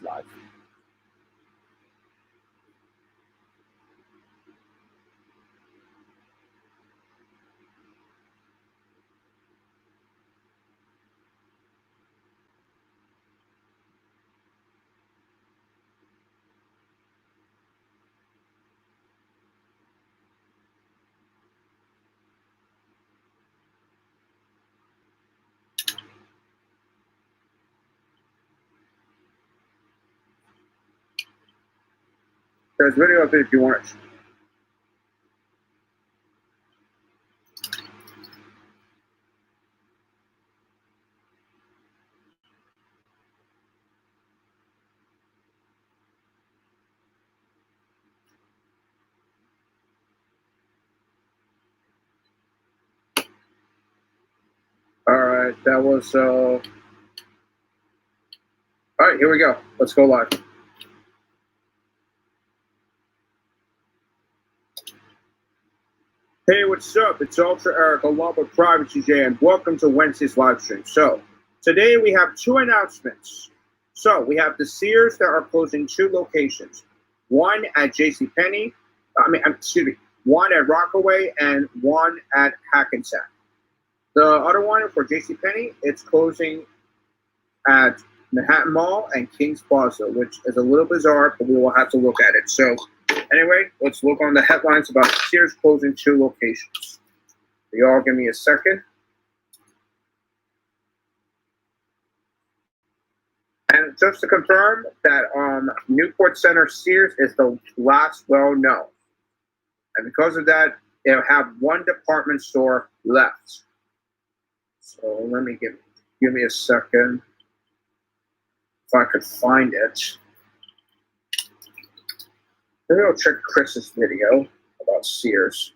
live. There's video of it if you want it. All right, that was. All right, here we go. Let's go live. Hey, what's up? It's UltraEric along with Privacy J, and welcome to Wednesday's live stream. So, today we have two announcements. So, we have the Sears that are closing two locations. One at JCPenney, one at Rockaway and one at Hackensack. The other one for JCPenney, it's closing at Manhattan Mall and Kings Plaza, which is a little bizarre, but we will have to look at it. So, anyway, let's look on the headlines about Sears closing two locations. You all give me a second. And just to confirm that Newport Center Sears is the last well-known. And because of that, they'll have one department store left. So let me give me a second if I could find it. Maybe I'll check Chris's video about Sears.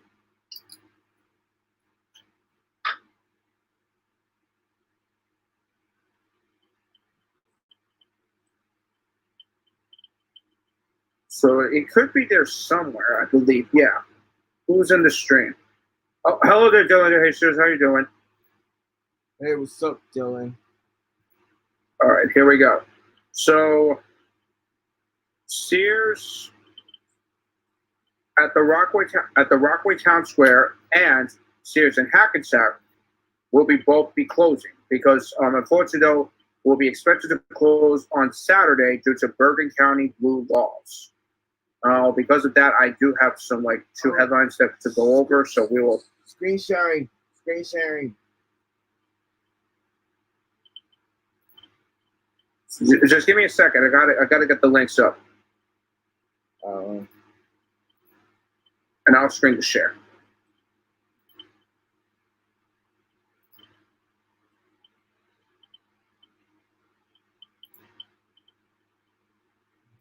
So it could be there somewhere, I believe. Yeah. Who's in the stream? Oh, hello there, Dylan. Hey, Sears, how you doing? Hey, what's up, Dylan? All right, here we go. So Sears at the Rockaway Town Square and Sears in Hackensack will both be closing because unfortunately though will be expected to close on Saturday due to Bergen County blue laws. Because of that, I do have some two headlines to go over, so we will Screen sharing. Just give me a second. I gotta get the links up. And I'll screen the share.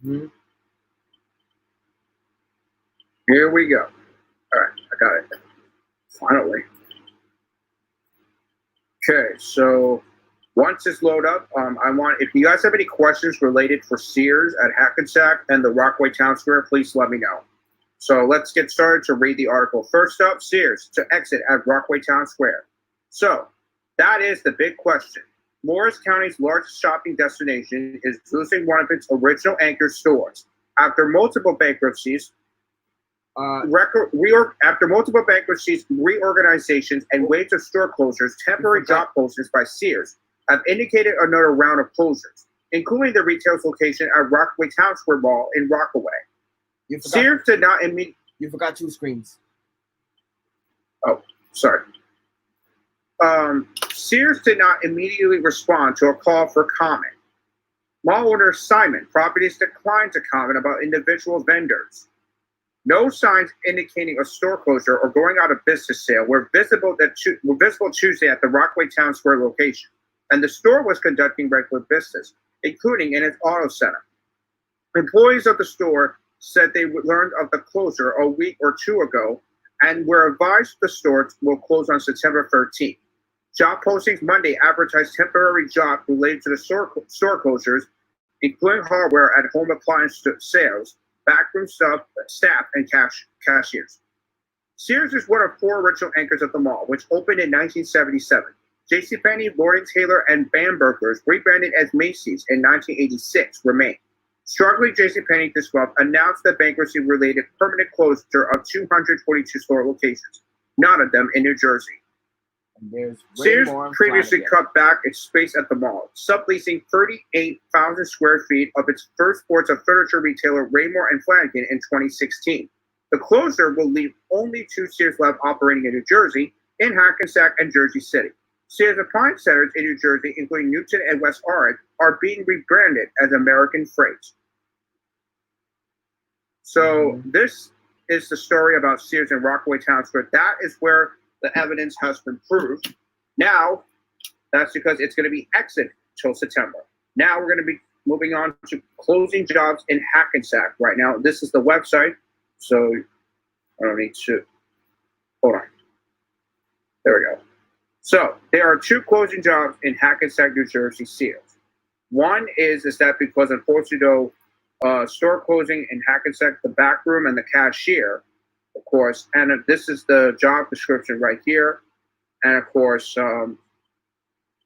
Mm-hmm. Here we go. All right, I got it. Finally. Okay, so once it's loaded up, if you guys have any questions related for Sears at Hackensack and the Rockaway Town Square, please let me know. So let's get started to read the article. First up, Sears to exit at Rockaway Town Square. So that is the big question. Morris County's largest shopping destination is losing one of its original anchor stores. After multiple bankruptcies, reorganizations, and waves of store closures, temporary job postings by Sears have indicated another round of closures, including the retail's location at Rockaway Town Square Mall in Rockaway. Sears did not immediately. You forgot two screens. Oh, sorry. Sears did not immediately respond to a call for comment. Mall owner Simon Properties declined to comment about individual vendors. No signs indicating a store closure or going out of business sale were visible Tuesday at the Rockaway Town Square location, and the store was conducting regular business, including in its auto center. Employees of the store said they learned of the closure a week or two ago and were advised the store will close on September 13th. Job postings Monday advertised temporary jobs related to the store closures, including hardware and home appliance sales, backroom staff, and cashiers. Sears is one of four original anchors at the mall, which opened in 1977. JCPenney, Lord & Taylor, and Bamberger's, rebranded as Macy's in 1986, remain. Struggling JCPenney this month announced the bankruptcy-related permanent closure of 242 store locations, none of them in New Jersey. And there's Sears Raymore and previously Flanagan. cut back its space at the mall, subleasing 38,000 square feet of its first sports and furniture retailer Raymore and Flanagan in 2016. The closure will leave only 2 Sears left operating in New Jersey, in Hackensack and Jersey City. Sears appliance centers in New Jersey, including Newton and West Orange, are being rebranded as American Freight. So this is the story about Sears and Rockaway Town Square. That is where the evidence has been proved. Now, that's because it's going to be exit till September. Now we're going to be moving on to closing jobs in Hackensack right now. This is the website, so I don't need to, hold on. There we go. So there are 2 closing jobs in Hackensack, New Jersey, Sears. One is that because unfortunately, store closing in Hackensack, the back room and the cashier, of course, and this is the job description right here. And of course,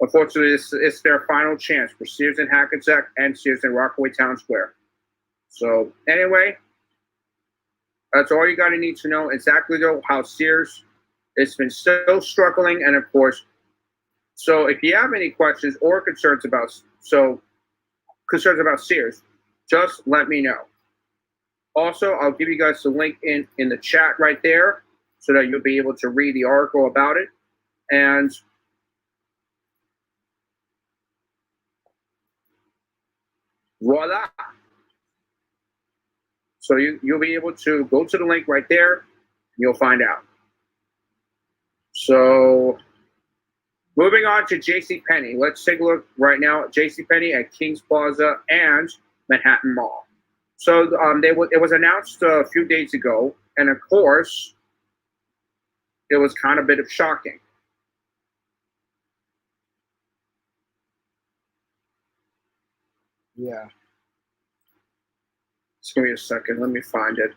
unfortunately, it's their final chance for Sears in Hackensack and Sears in Rockaway Town Square. So anyway, that's all you got to need to know exactly though how Sears has been still struggling. And of course, so if you have any questions or concerns about Sears, just let me know. Also, I'll give you guys the link in the chat right there so that you'll be able to read the article about it. And voila. So you'll be able to go to the link right there and you'll find out. So moving on to JCPenney. Let's take a look right now at JCPenney at Kings Plaza and Manhattan Mall. So it was announced a few days ago, and of course, it was kind of a bit of shocking. Yeah. Just give me a second. Let me find it.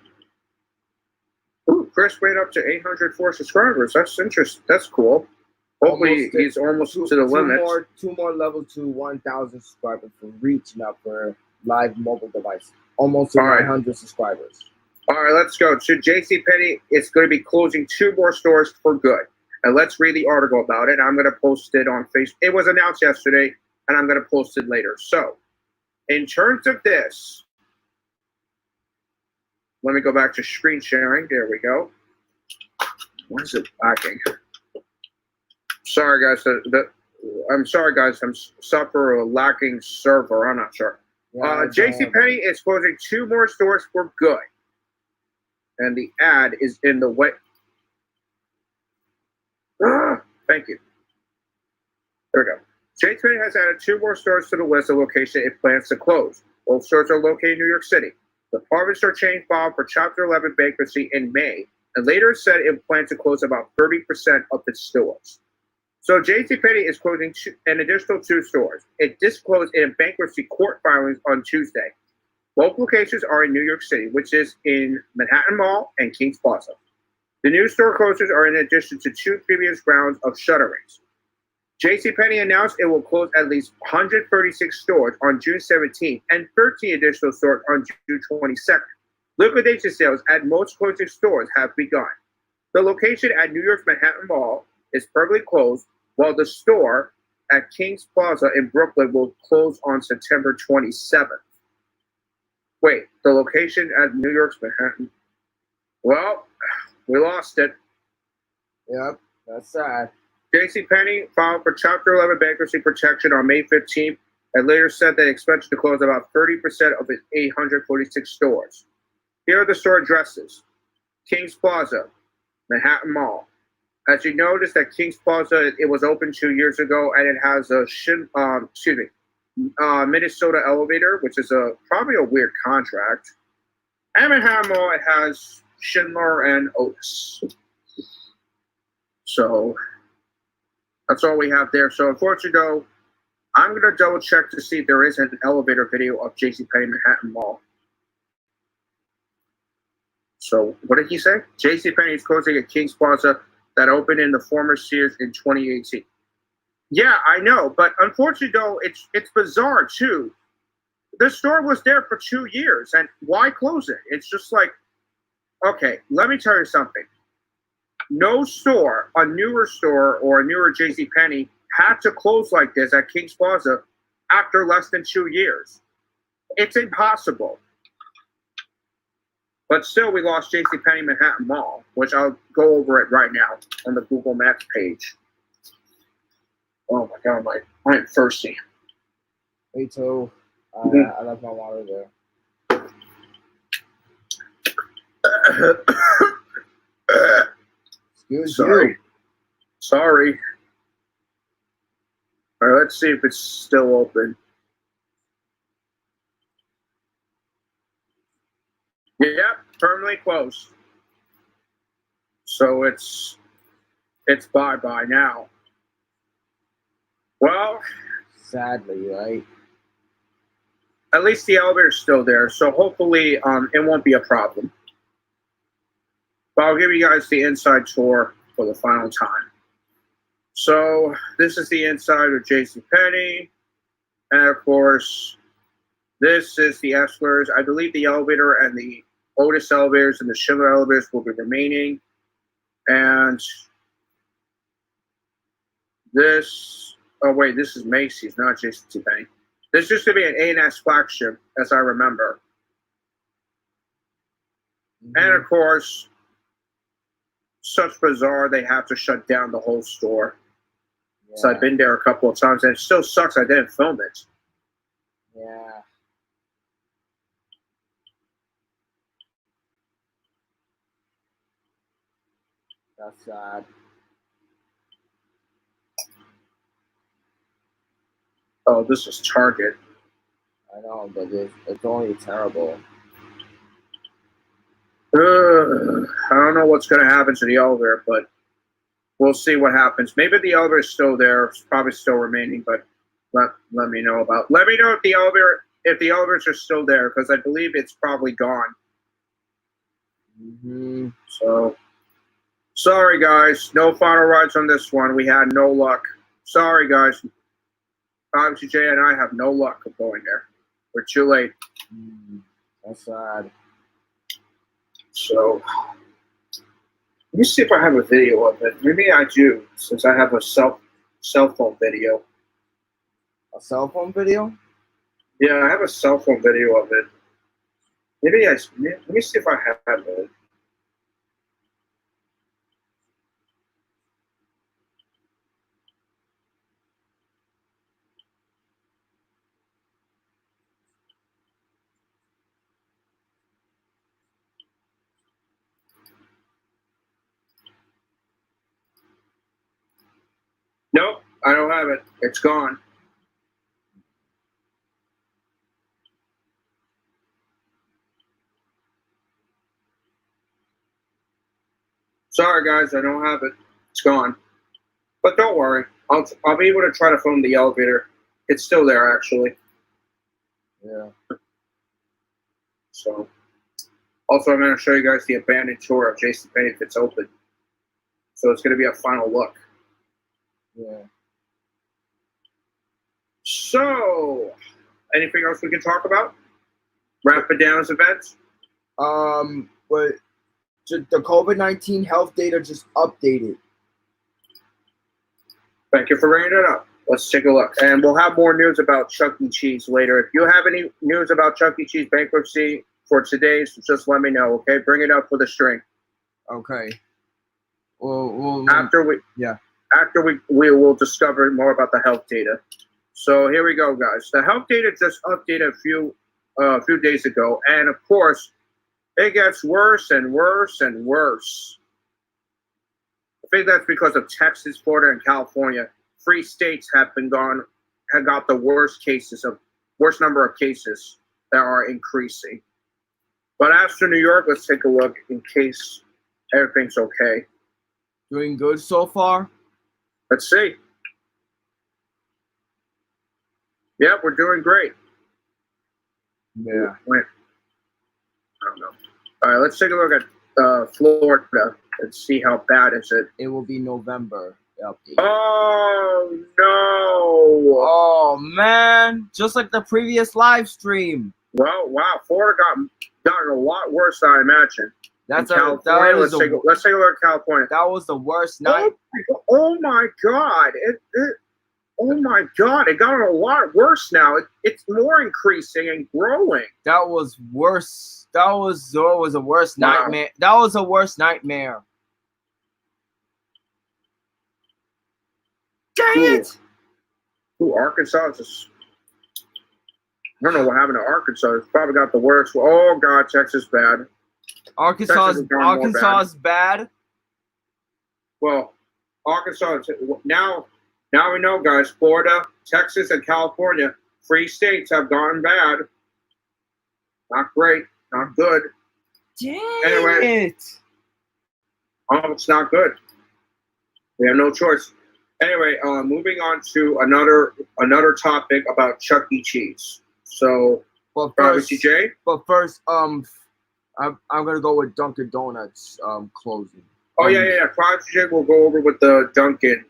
Ooh, Chris made up to 804 subscribers. That's interesting. That's cool. Hopefully, he's almost to the limit. Two more level to 1,000 subscribers for reach now for live mobile device. Almost to 900 subscribers. All right, let's go. So JCPenney is going to be closing 2 more stores for good. And let's read the article about it. I'm going to post it on Facebook. It was announced yesterday, and I'm going to post it later. So, in terms of this, let me go back to screen sharing. There we go. Why is it lacking? Sorry, guys. I'm sorry, guys. I'm suffering a lacking server. I'm not sure. JCPenney is closing 2 more stores for good. And the ad is in the way. Thank you. There we go. JCPenney has added 2 more stores to the list of locations it plans to close. Both stores are located in New York City. The department store chain filed for Chapter 11 bankruptcy in May, and later said it plans to close about 30% of its stores. So JCPenney is closing an additional 2 stores. It disclosed in bankruptcy court filings on Tuesday. Both locations are in New York City, which is in Manhattan Mall and Kings Plaza. The new store closures are in addition to 2 previous rounds of shutterings. JCPenney announced it will close at least 136 stores on June 17th and 13 additional stores on June 22nd. Liquidation sales at most closing stores have begun. The location at New York's Manhattan Mall is permanently closed, while the store at Kings Plaza in Brooklyn will close on September 27th. Wait, the location at New York's Manhattan? Well, we lost it. Yep, that's sad. JCPenney filed for Chapter 11 bankruptcy protection on May 15th and later said they expected to close about 30% of its 846 stores. Here are the store addresses. Kings Plaza, Manhattan Mall. As you notice that Kings Plaza, it was open 2 years ago, and it has a Minnesota elevator, which is probably a weird contract. And Manhattan Mall, it has Schindler and Otis. So that's all we have there. So unfortunately, though, I'm going to double check to see if there is an elevator video of JCPenney Manhattan Mall. So what did he say? JCPenney is closing at Kings Plaza that opened in the former Sears in 2018. Yeah, I know, but unfortunately, though, it's bizarre too. The store was there for 2 years, and why close it? It's just like, okay, let me tell you something. No store, a newer store or a newer JCPenney, had to close like this at Kings Plaza after less than 2 years. It's impossible. But still, we lost JCPenney Manhattan Mall, which I'll go over it right now on the Google Maps page. Oh my God, I am thirsty. Me too. I left my water there. Excuse you. Sorry. All right, let's see if it's still open. Yep, permanently closed. So it's bye-bye now. Well, sadly, right? At least the elevator's still there, so hopefully it won't be a problem. But I'll give you guys the inside tour for the final time. So this is the inside of JCPenney. And of course, this is the escalators. I believe the elevator and the Otis elevators and the Schindler elevators will be remaining. And this, oh wait, this is Macy's, not JCPenney. This used to be an A&S flagship, as I remember. Mm-hmm. And of course, such bizarre, they have to shut down the whole store. Yeah. So I've been there a couple of times, and it still sucks I didn't film it. Yeah. That's sad. Oh, this is Target. I know, but it's only terrible. I don't know what's going to happen to the elevator, but we'll see what happens. Maybe the elevator is still there. It's probably still remaining, but let me know about. Let me know if the elevators are still there, because I believe it's probably gone. Mm-hmm. So, sorry guys, no final rides on this one. We had no luck. Sorry guys. Obviously, Jay and I have no luck of going there. We're too late. That's sad. So, let me see if I have a video of it. Maybe I do, since I have a cell phone video. A cell phone video? Yeah, I have a cell phone video of it. Let me see if I have it. Nope, I don't have it. It's gone. Sorry, guys, I don't have it. It's gone. But don't worry. I'll be able to try to film the elevator. It's still there, actually. Yeah. So, also, I'm going to show you guys the abandoned tour of JCPenney if it's open. So it's going to be a final look. Yeah. So, anything else we can talk about? Rapid Downs events? But the COVID-19 health data just updated. Thank you for bringing it up. Let's take a look. And we'll have more news about Chuck E. Cheese later. If you have any news about Chuck E. Cheese bankruptcy for today's, just let me know, okay? Bring it up with a string. Okay. Well, after we will discover more about the health data. So here we go, guys. The health data just updated a few days ago, and of course, it gets worse and worse and worse. I think that's because of Texas, Florida, and California. 3 states have got the worst number of cases that are increasing. But after New York, let's take a look in case everything's okay. Doing good so far? Let's see. Yeah, we're doing great. Yeah. I don't know. All right, let's take a look at Florida and see how bad is it. It will be November. update. Oh no! Oh man, just like the previous live stream. Well, wow, Florida gotten a lot worse than I imagined. That's California. Let's take a look at California. That was the worst night. Oh my god! Oh my god! It got a lot worse now. It's more increasing and growing. That was worse. That was a worst nightmare. That was a worst nightmare. Dang it! Ooh, Arkansas is just. I don't know what happened to Arkansas. It's probably got the worst. Oh god, Texas bad. Arkansas is bad. Well, Arkansas now we know, guys. Florida, Texas, and California, free states have gotten bad. Not great, not good. Dang it! Oh, it's not good. We have no choice. Anyway, moving on to another topic about Chuck E. Cheese. So, CJ. But first, I'm gonna go with Dunkin' Donuts closing. Oh yeah. Private CJ will go over with the Dunkin'.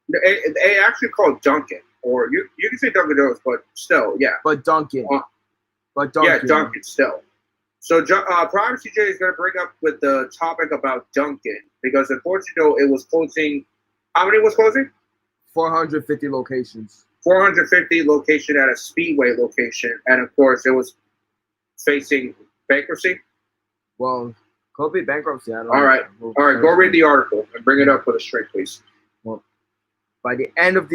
They actually call it Dunkin', or you can say Dunkin' Donuts, but still, yeah. But Dunkin'. Yeah, Dunkin' still. So Private CJ is gonna bring up with the topic about Dunkin', because unfortunately, it was closing. How many was closing? 450 locations. 450 location at a Speedway location, and of course, it was facing bankruptcy. Well, could be bankruptcy. I don't know. All right. Go read the article and bring it up with a straight, please. Well, by the end of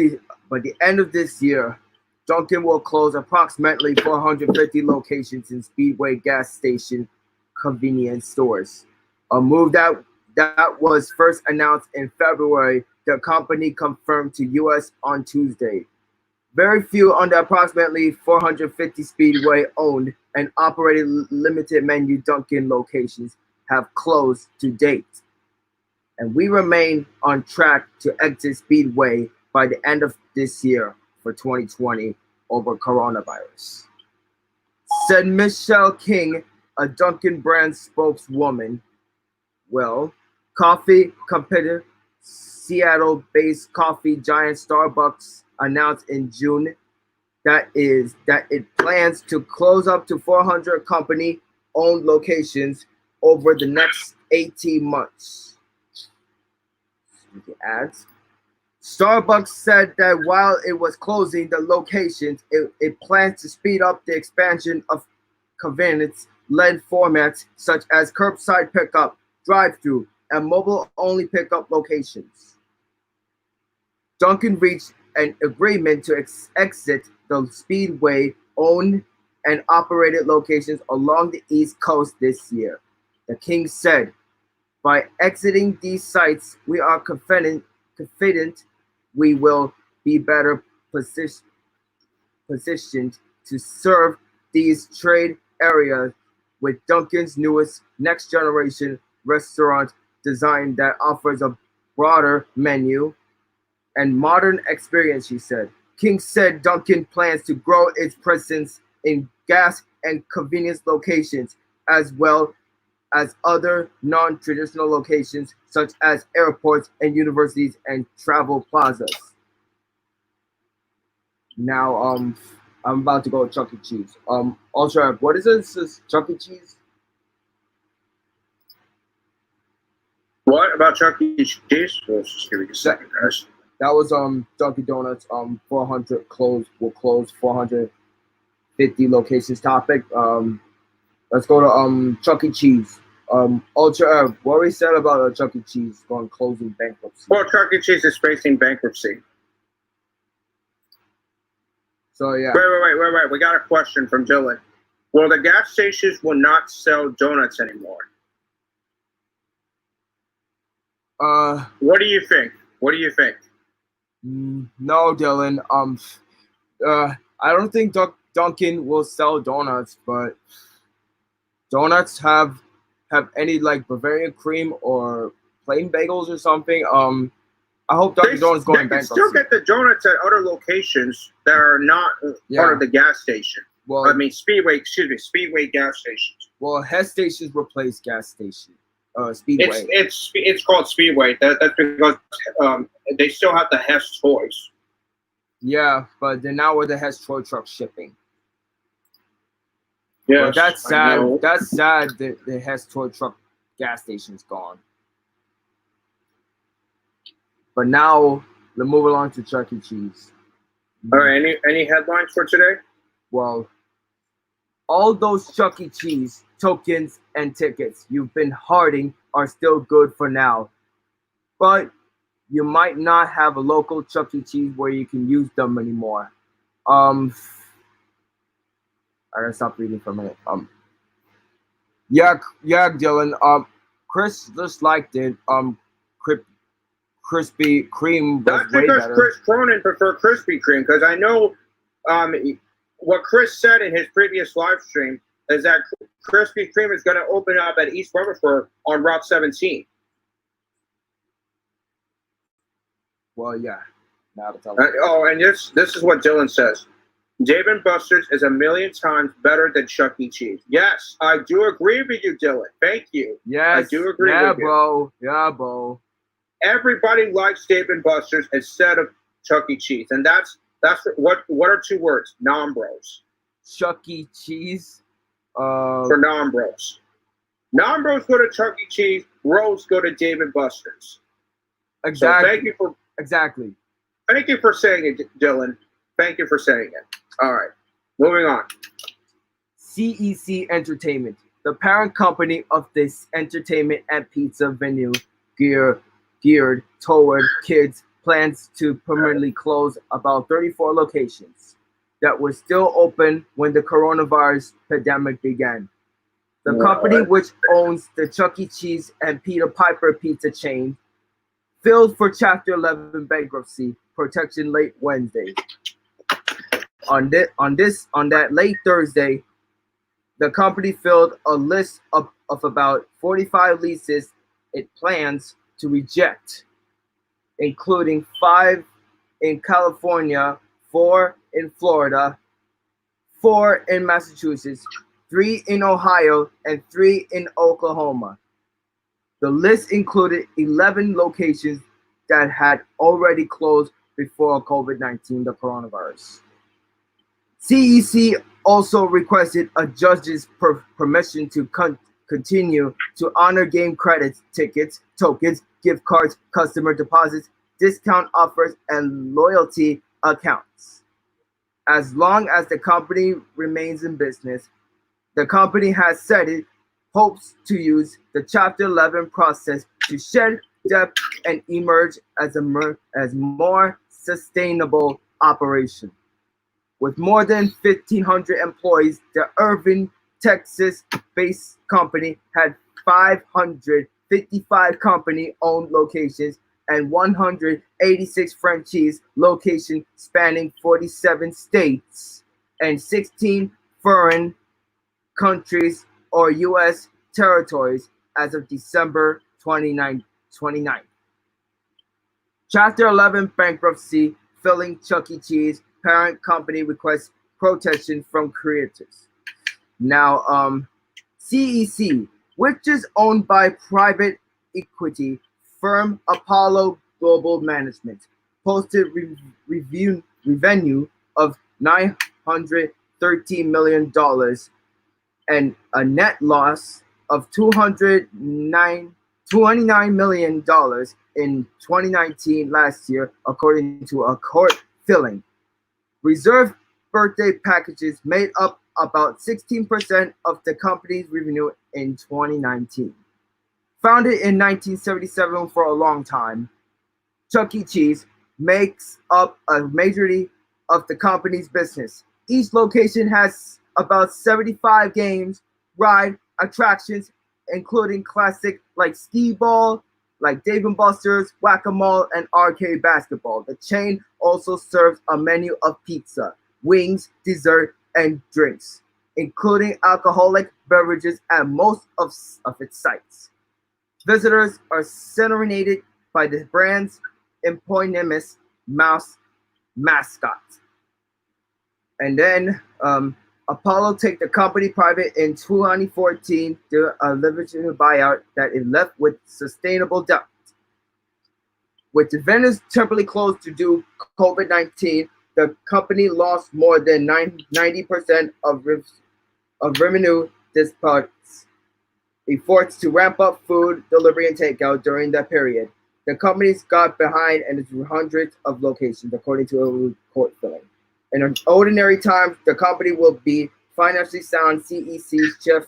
this year, Dunkin' will close approximately 450 locations in Speedway gas station convenience stores. A move that was first announced in February. The company confirmed to U.S. on Tuesday. Very few on the approximately 450 Speedway-owned and operated limited menu Dunkin' locations have closed to date. And we remain on track to exit Speedway by the end of this year for 2020 over coronavirus. Said Michelle King, a Dunkin' brand spokeswoman. Well, coffee competitor Seattle-based coffee giant Starbucks announced in June that it plans to close up to 400 company-owned locations over the next 18 months. Ads. Starbucks said that while it was closing the locations, it plans to speed up the expansion of convenience-led formats such as curbside pickup, drive-through, and mobile-only pickup locations. Dunkin' reached an agreement to exit the Speedway-owned and operated locations along the East Coast this year. The King said, by exiting these sites, we are confident we will be better positioned to serve these trade areas with Dunkin's newest next-generation restaurant design that offers a broader menu and modern experience, she said. King said Dunkin' plans to grow its presence in gas and convenience locations as well as other non-traditional locations such as airports and universities and travel plazas. Now, I'm about to go to Chuck E. Cheese. UltraEric, what is this Chuck E. Cheese? What about Chuck E. Cheese? Just give me a second, guys. That was Dunkin' Donuts 400 will close 450 locations topic. Let's go to Chuck E. Cheese. UltraEric, what we said about Chuck E. Cheese going closing bankruptcy? Well, Chuck E. Cheese is facing bankruptcy. So yeah. Wait. We got a question from Dylan. Well, the gas stations will not sell donuts anymore. What do you think? No, Dylan. I don't think Dunkin' will sell donuts, but donuts have any like Bavarian cream or plain bagels or something. I hope Dunkin' Donuts going bankruptcy. They can still get the donuts at other locations that are not part of the gas station. Well, Speedway gas stations. Well, Hess stations replace gas stations. Speedway. It's called Speedway. That's because they still have the Hess toys. Yeah, but they're now with the Hess toy truck shipping. Yes, but that's I sad. know. That's sad that the Hess toy truck gas station's gone. But now let's move along to Chuck E. Cheese. All right. Any headlines for today? Well, all those Chuck E. Cheese tokens and tickets you've been hoarding are still good for now. But you might not have a local Chuck E. Cheese where you can use them anymore. I gotta stop reading for a minute. Yeah, Dylan. Chris just liked it. Krispy Kreme was That's way because better. Chris Cronin preferred Krispy Kreme, because I know what Chris said in his previous live stream is that Krispy Kreme is going to open up at East Rutherford on Route 17. Well, yeah. Now to tell And this is what Dylan says. Dave & Buster's is a million times better than Chuck E. Cheese. Yes, I do agree with you, Dylan. Thank you. Yes. I do agree with you. Bro. Yeah, bro. Everybody likes Dave & Buster's instead of Chuck E. Cheese, and that's what are two words? Non-bros. Chuck E. Cheese. For non-bros. Non-bros go to Chuck E. Cheese. Bros go to Dave & Buster's. Exactly. So thank you for saying it, Dylan. Thank you for saying it. All right, moving on. CEC Entertainment, the parent company of this entertainment and pizza venue geared toward kids, plans to permanently close about 34 locations that were still open when the coronavirus pandemic began. The company, which owns the Chuck E. Cheese and Peter Piper pizza chain, filed for Chapter 11 bankruptcy protection late Wednesday. On that late Thursday, the company filed a list of about 45 leases it plans to reject, including 5 in California, 4 in Florida, 4 in Massachusetts, 3 in Ohio, and 3 in Oklahoma. The list included 11 locations that had already closed before COVID-19, the coronavirus. CEC also requested a judge's permission to continue to honor game credits, tickets, tokens, gift cards, customer deposits, discount offers, and loyalty accounts. As long as the company remains in business, the company has said it hopes to use the Chapter 11 process to shed debt and emerge as more sustainable operation. With more than 1,500 employees, the Irving, Texas-based company had 555 company-owned locations and 186 franchise locations spanning 47 states and 16 foreign countries or U.S. territories as of December 29. Chapter 11 bankruptcy filing Chuck E. Cheese parent company requests protection from creators. Now, CEC, which is owned by private equity firm Apollo Global Management, posted revenue of $913 million and a net loss of $29 million in 2019 last year, according to a court filing. Reserve birthday packages made up about 16% of the company's revenue in 2019. Founded in 1977 for a long time, Chuck E. Cheese makes up a majority of the company's business. Each location has about 75 games, ride, attractions, including classic like skee ball, like Dave & Buster's, whack-a-mole, and arcade basketball. The chain also serves a menu of pizza, wings, dessert, and drinks, including alcoholic beverages at most of its sites. Visitors are serenaded by the brand's eponymous mouse mascot. And then Apollo took the company private in 2014 through a Livestream buyout that it left with sustainable debt. With the vendors temporarily closed due to COVID-19, the company lost more than 90% of revenue despite efforts to ramp up food delivery and takeout during that period. The company's got behind and it's hundreds of locations, according to a report filing. In ordinary times, the company will be financially sound, CEC's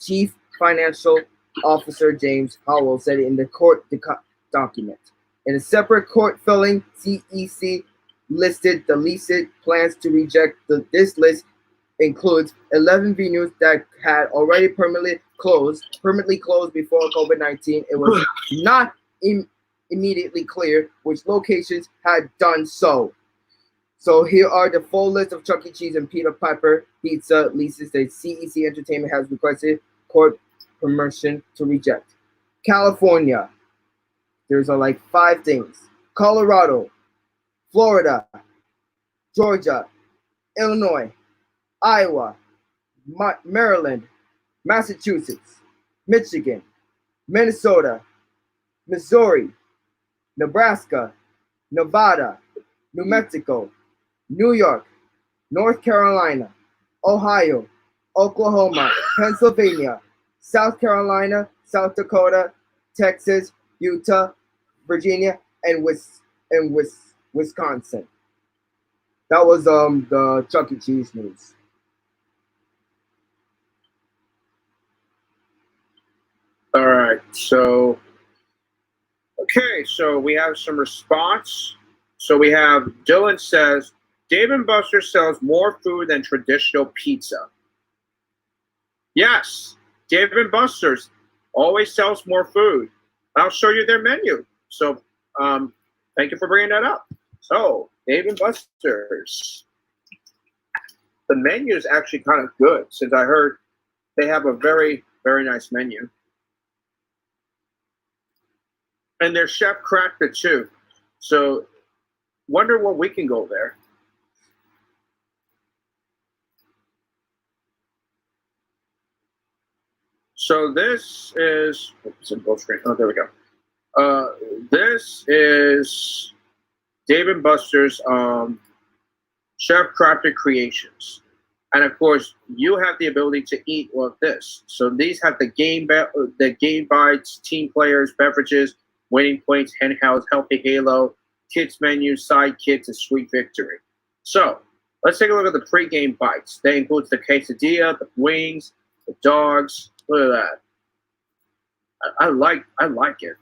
chief financial officer James Howell said in the court document. In a separate court filing, CEC listed the licit plans to reject this list includes 11 venues that had already permanently closed before COVID-19. It was not immediately clear which locations had done so. So here are the full list of Chuck E. Cheese and Peter Piper Pizza leases that CEC Entertainment has requested court permission to reject. California, there's like 5 things. Colorado, Florida, Georgia, Illinois, Iowa, Maryland, Massachusetts, Michigan, Minnesota, Missouri, Nebraska, Nevada, New Mexico, New York, North Carolina, Ohio, Oklahoma, Pennsylvania, South Carolina, South Dakota, Texas, Utah, Virginia, and Wisconsin. That was the Chuck E. Cheese news. All right, so okay, so we have some response. So we have Dylan says Dave & Buster's sells more food than traditional pizza. Yes, Dave & Buster's always sells more food. I'll show you their menu. So thank you for bringing that up. So Dave & Buster's, the menu is actually kind of good since I heard they have a very, very nice menu. And their chef cracked it too. So wonder what we can go there. So this is, it's in both screen. Oh, there we go. This is Dave & Buster's Chef Crafted Creations. And of course, you have the ability to eat all of this. So these have the game bites, team players, beverages, winning plates, handhelds, healthy halo, kids menu, side kits, and sweet victory. So let's take a look at the pre-game bites. That includes the quesadilla, the wings, the dogs. Look at that. I like it.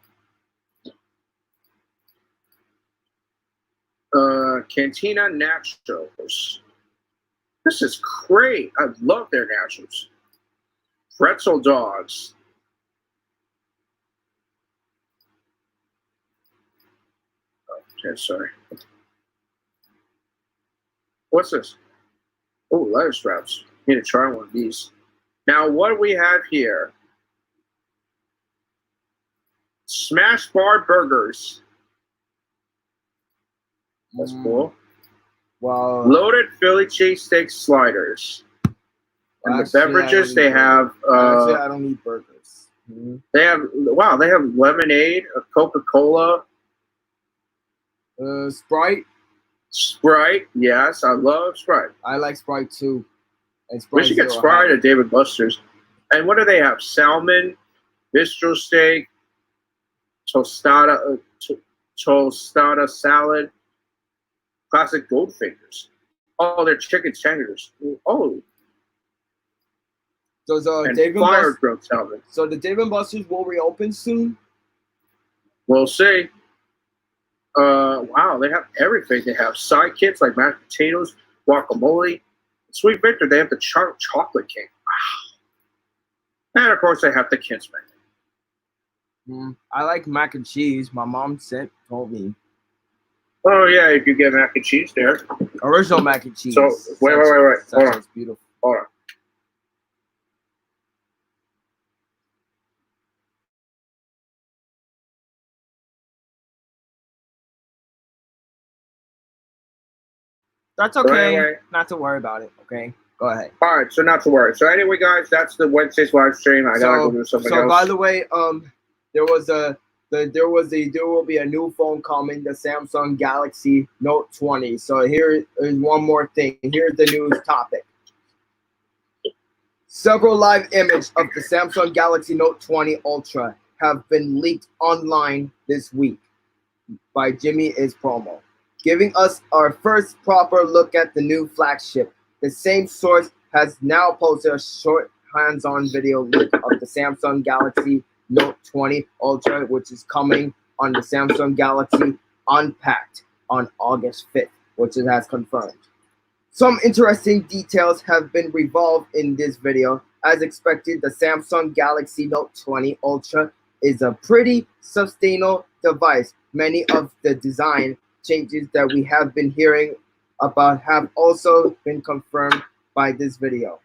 Cantina nachos. This is great. I love their nachos. Pretzel dogs. Okay, sorry. What's this? Oh, leather straps. Need to try one of these. Now, what do we have here? Smash bar burgers. That's cool. Wow. Loaded Philly cheesesteak sliders. And the beverages they have. Actually, I don't eat burgers. Mm-hmm. They have lemonade, a Coca-Cola. Sprite. Sprite, yes, I love Sprite. I like Sprite too. And we should get Sprite at Dave & Buster's. And what do they have? Salmon, bistro steak, tostada salad, classic Goldfingers. Oh, they're chicken tenders. Oh. So Dave & Buster's grilled salmon. So the Dave & Buster's will reopen soon? We'll see. Wow, they have everything. They have side kits like mashed potatoes, guacamole. Sweet Victor, they have the chocolate cake. Wow. And of course, they have the kids menu. I like mac and cheese. My mom told me. Oh yeah, if you get mac and cheese there. Original mac and cheese. So wait. Hold on. Beautiful. Hold on. That's okay. Not to worry about it. Okay. Go ahead. All right, so not to worry. So anyway, guys, that's the Wednesday's live stream. I gotta go do something else. So by the way, there will be a new phone coming, the Samsung Galaxy Note 20. So here is one more thing. Here's the news topic. Several live images of the Samsung Galaxy Note 20 Ultra have been leaked online this week by Jimmy is Promo, giving us our first proper look at the new flagship. The same source has now posted a short hands-on video leak of the Samsung Galaxy Note 20 Ultra, which is coming on the Samsung Galaxy Unpacked on August 5th, which it has confirmed. Some interesting details have been revolved in this video. As expected, the Samsung Galaxy Note 20 Ultra is a pretty sustainable device. Many of the design changes that we have been hearing about have also been confirmed by this video.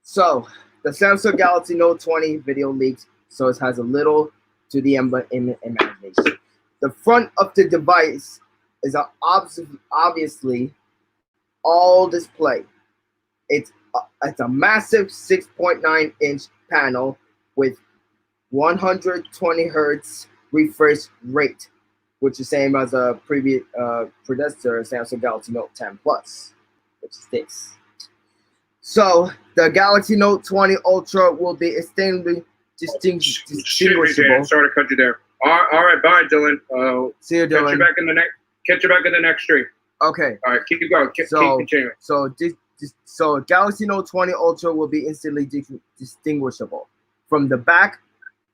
So, the Samsung Galaxy Note 20 video leaks, so it has a little to the imagination. The front of the device is obviously all display. It's a massive 6.9-inch panel with 120 Hz refresh rate, which is same as a previous predecessor Samsung Galaxy Note 10 Plus, which is this. So the Galaxy Note 20 Ultra will be extremely distinguishable. Sorry to cut you there. All right, bye, Dylan. See you, Dylan. Catch you back in the next stream. Okay. All right, keep going. Keep continuing. So Galaxy Note 20 Ultra will be instantly distinguishable from the back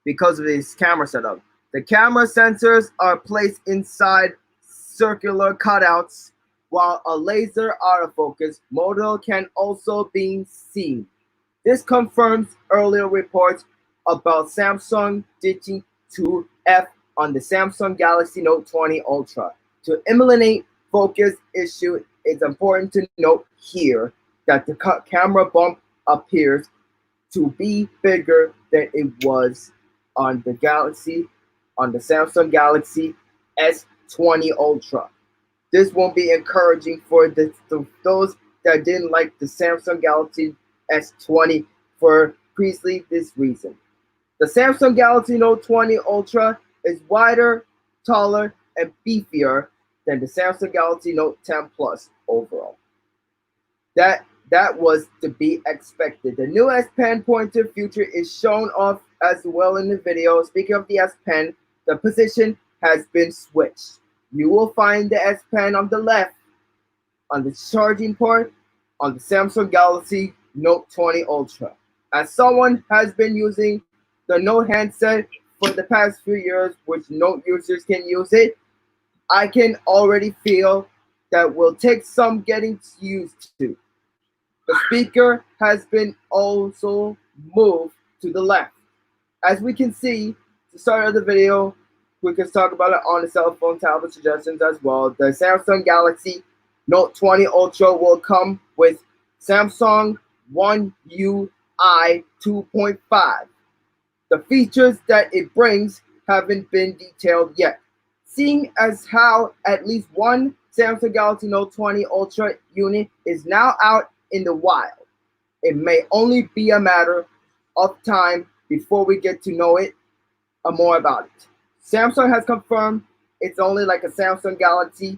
because of its camera setup. The camera sensors are placed inside circular cutouts, while a laser autofocus module can also be seen. This confirms earlier reports about Samsung ditching 2F on the Samsung Galaxy Note 20 Ultra. To eliminate focus issue, it's important to note here that the camera bump appears to be bigger than it was on the Samsung Galaxy S20 Ultra. This won't be encouraging for those that didn't like the Samsung Galaxy S20 for precisely this reason. The Samsung Galaxy Note 20 Ultra is wider, taller, and beefier than the Samsung Galaxy Note 10 Plus overall. That was to be expected. The new S Pen pointer feature is shown off as well in the video. Speaking of the S Pen, the position has been switched. You will find the S Pen on the left on the charging port on the Samsung Galaxy Note 20 Ultra. As someone has been using the Note handset for the past few years, which Note users can use it, I can already feel that will take some getting used to. The speaker has been also moved to the left. As we can see, to start of the video, we can talk about it on the cell phone tablet suggestions as well. The Samsung Galaxy Note 20 Ultra will come with Samsung One UI 2.5. The features that it brings haven't been detailed yet. Seeing as how at least one Samsung Galaxy Note 20 Ultra unit is now out in the wild, it may only be a matter of time before we get to know it more about it. Samsung has confirmed it's only like a Samsung Galaxy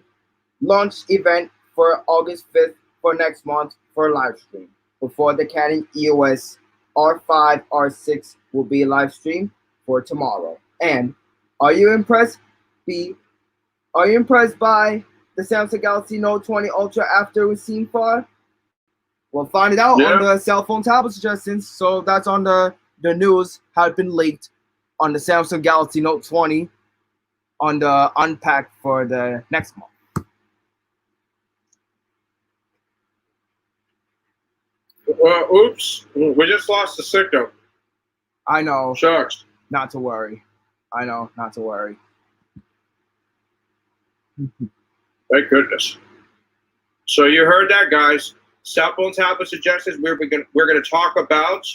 launch event for August 5th for next month for live stream. Before the Canon EOS R5, R6 will be live stream for tomorrow. And are you impressed by the Samsung Galaxy Note 20 Ultra after we've seen far? We'll find it out on the cell phone tablet suggestions. So that's on the news had been leaked on the Samsung Galaxy Note 20 on the Unpacked for the next month. Oops, we just lost the signal. I know. Shucks. Not to worry. I know, not to worry. Thank goodness. So you heard that, guys. Cell phone tablet suggestions. We're gonna talk about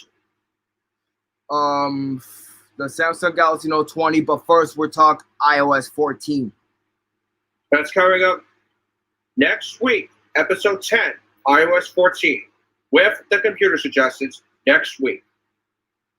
the Samsung Galaxy Note 20, but first we'll talk iOS 14. That's coming up next week, episode 10. iOS 14 with the computer suggestions next week.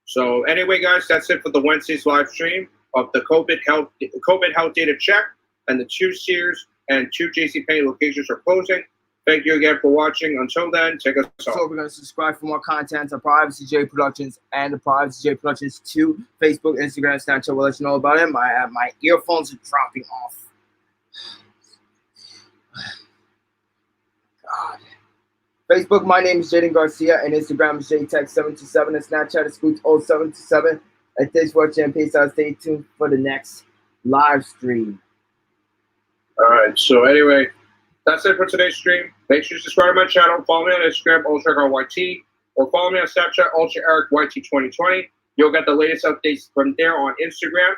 So anyway, guys, that's it for the Wednesday's live stream of the COVID health data check, and the 2 Sears and 2 JCPenney locations are closing. Thank you again for watching. Until then, take us off. So we're going to subscribe for more content on Privacy J Productions and the Privacy J Productions 2 Facebook, Instagram, Snapchat. We'll let you know about it. My earphones are dropping off. God. Facebook, my name is Jaden Garcia, and Instagram is JTech727, and Snapchat is Scoot0727. And thanks for watching, and peace out. Stay tuned for the next live stream. All right, so anyway, that's it for today's stream. Make sure you subscribe to my channel. Follow me on Instagram, UltraEric, or follow me on Snapchat, UltraEric2020. You'll get the latest updates from there on Instagram.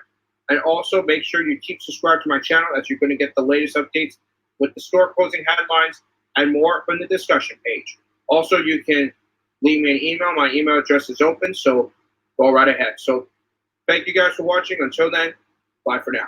And also make sure you keep subscribed to my channel, as you're going to get the latest updates with the store closing headlines and more from the discussion page. Also, you can leave me an email. My email address is open, so go right ahead. So thank you guys for watching. Until then, bye for now.